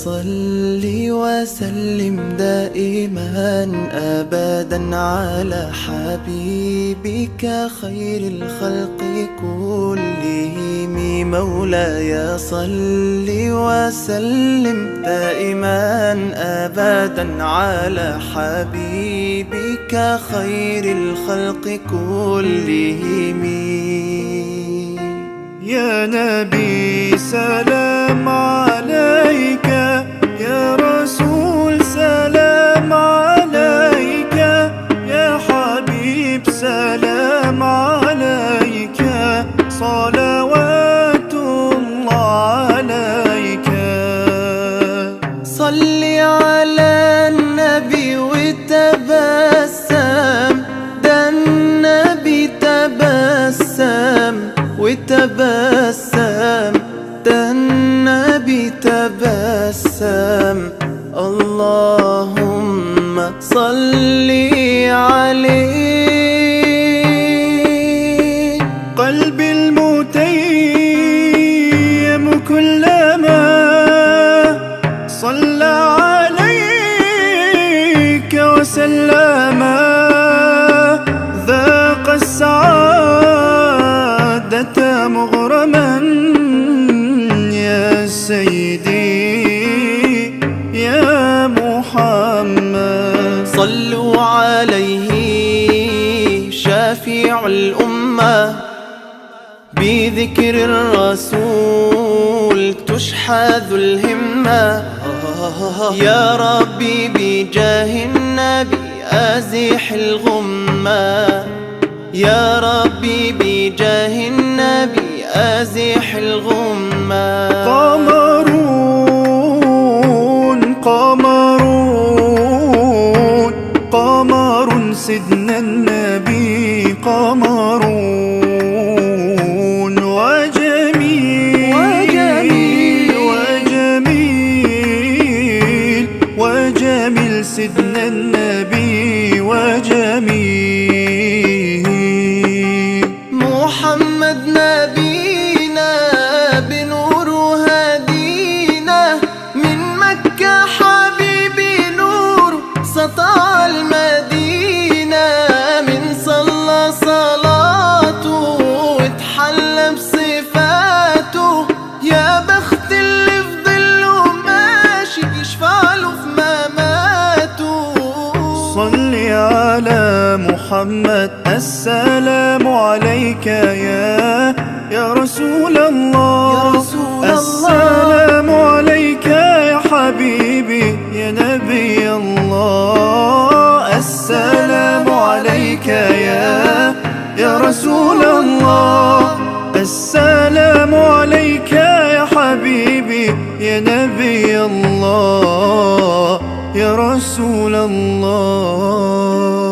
صل وسلم دائما أبدا على حبيبك خير الخلق كلهم. مولاي صل وسلم دائما أبدا على حبيبك خير الخلق كلهم. يا نبي سلام عليك، يا رسول سلام عليك، يا حبيب سلام عليك، صلوات الله عليك. صل على النبي وتبسم، ده النبي تبسم وتبسم، ده النبي تبسم. اللهم صل عليه. قلبي المتيم كلما صلى عليك وسلم ذاق السعادة مغرما. يا سيدي يا محمد، صلوا عليه شافع الأمة، بذكر الرسول تشحذ الهمة. يا ربي بجاه النبي أزح الغمة، يا ربي بجاه النبي أزح الغمة. قمرون قمرون قمر سيدنا النبي، قمرون وجميل وجميل وجميل وجميل سيدنا النبي وجميل. محمد نبينا بنور هدينا، من مكة حبيبي نور سطع المدينة. من صلى صلاته واتحلى بصفاته، يا بخت اللي في ظله ماشي يشفع له في مماته. صل على محمد، السلام عليك يا رسول الله، يا رسول الله. السلام عليك يا حبيبي يا نبي الله، السلام عليك يا رسول الله، السلام عليك يا حبيبي يا نبي الله، يا رسول الله.